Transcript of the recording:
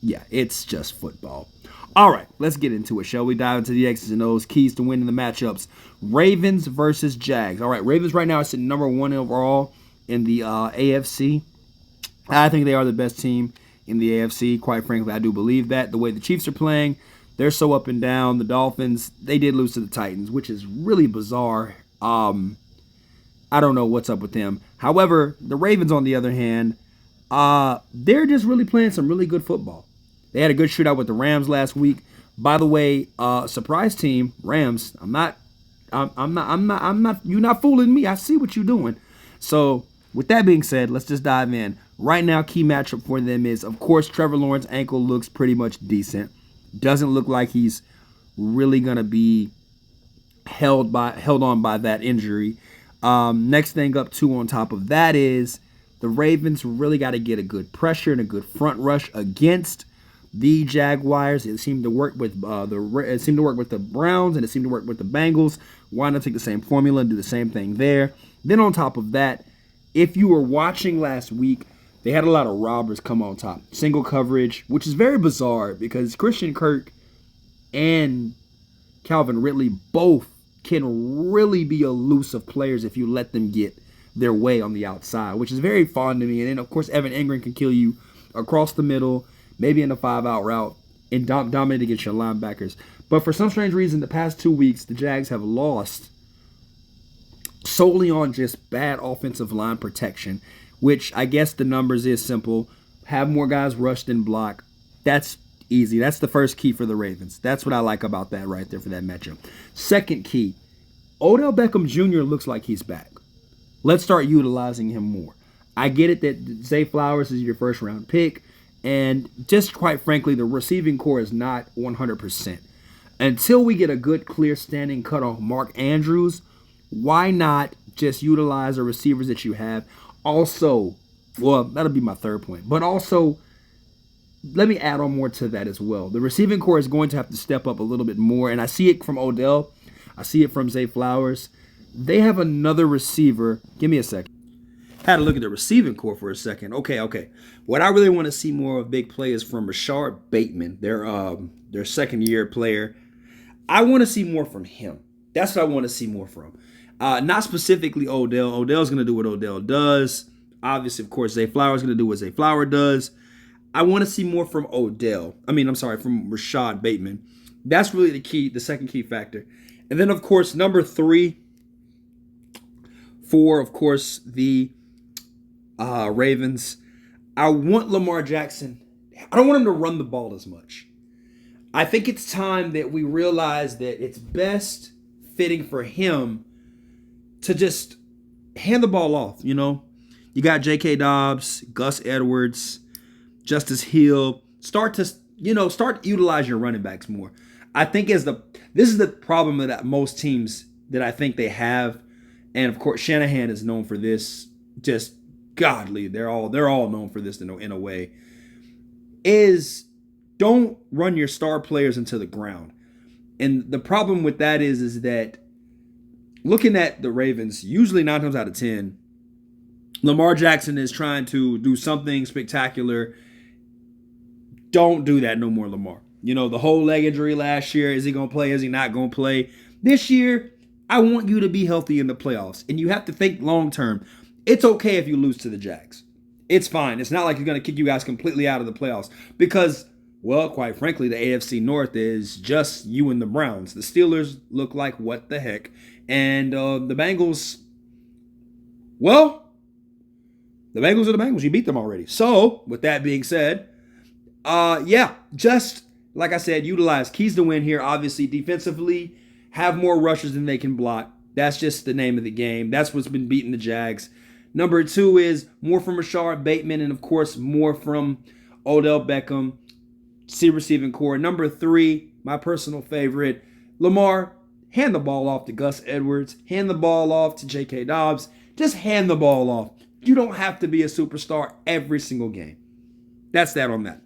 Yeah, it's just football. All right, let's get into it, shall we? Dive into the X's and O's, keys to winning the matchups. Ravens versus Jags. All right, Ravens right now are sitting number one overall in the AFC. I think they are the best team in the AFC. Quite frankly, I do believe that. The way the Chiefs are playing, they're so up and down. The Dolphins, they did lose to the Titans, which is really bizarre. I don't know what's up with them. However, the Ravens, on the other hand, they're just really playing some really good football. They had a good shootout with the Rams last week. By the way, surprise team, Rams. I'm not. You're not fooling me. I see what you're doing. So, with that being said, let's just dive in. Right now, key matchup for them is, of course, Trevor Lawrence's ankle looks pretty much decent. Doesn't look like he's really gonna be held on by that injury. Next thing up too on top of that is the Ravens really got to get a good pressure and a good front rush against the Jaguars. It seemed to work with the Browns and it seemed to work with the Bengals. Why not take the same formula and do the same thing there? Then on top of that, if you were watching last week, they had a lot of robbers come on top. Single coverage, which is very bizarre because Christian Kirk and Calvin Ridley both can really be elusive players if you let them get their way on the outside, which is very fun to me. And then, of course, Evan Ingram can kill you across the middle, maybe in a 5-out route, and dominate against your linebackers. But for some strange reason, the past 2 weeks, the Jags have lost solely on just bad offensive line protection, which I guess the numbers is simple. Have more guys rush than block. That's easy. That's the first key for the Ravens. That's what I like about that right there for that matchup. Second key, Odell Beckham Jr. looks like he's back. Let's start utilizing him more. I get it that Zay Flowers is your first round pick, and just quite frankly, the receiving core is not 100%. Until we get a good, clear standing cut off Mark Andrews, why not just utilize the receivers that you have? Also, well, that'll be my third point, but also, let me add on more to that as well. The receiving core is going to have to step up a little bit more, and I see it from Odell. I see it from Zay Flowers. They have another receiver. Give me a second. Had to look at the receiving core for a second. Okay. What I really want to see more of big play is from Rashard Bateman, their second-year player. I want to see more from him. That's what I want to see more from. Not specifically Odell. Odell's going to do what Odell does. Obviously, of course, Zay Flowers is going to do what Zay Flower does. I want to see more from from Rashard Bateman. That's really the second key factor. And then, of course, number 3 for, of course, the Ravens. I want Lamar Jackson. I don't want him to run the ball as much. I think it's time that we realize that it's best fitting for him to just hand the ball off, You got J.K. Dobbs, Gus Edwards, Justice Hill. Start utilize your running backs more. I think this is the problem that most teams that I think they have, and of course Shanahan is known for this. Just godly, they're all known for this in a way. Is don't run your star players into the ground, and the problem with that is that looking at the Ravens, usually 9 times out of 10, Lamar Jackson is trying to do something spectacular. Don't do that no more, Lamar. The whole leg injury last year. Is he going to play? Is he not going to play? This year, I want you to be healthy in the playoffs. And you have to think long term. It's okay if you lose to the Jags. It's fine. It's not like you're going to kick you guys completely out of the playoffs. Because, well, quite frankly, the AFC North is just you and the Browns. The Steelers look like what the heck. And the Bengals, well, the Bengals are the Bengals. You beat them already. So, with that being said, just like I said, utilize keys to win here. Obviously, defensively, have more rushers than they can block. That's just the name of the game. That's what's been beating the Jags. Number 2 is more from Rashard Bateman and, of course, more from Odell Beckham. C receiving core. Number 3, my personal favorite, Lamar, hand the ball off to Gus Edwards. Hand the ball off to J.K. Dobbs. Just hand the ball off. You don't have to be a superstar every single game. That's that on that.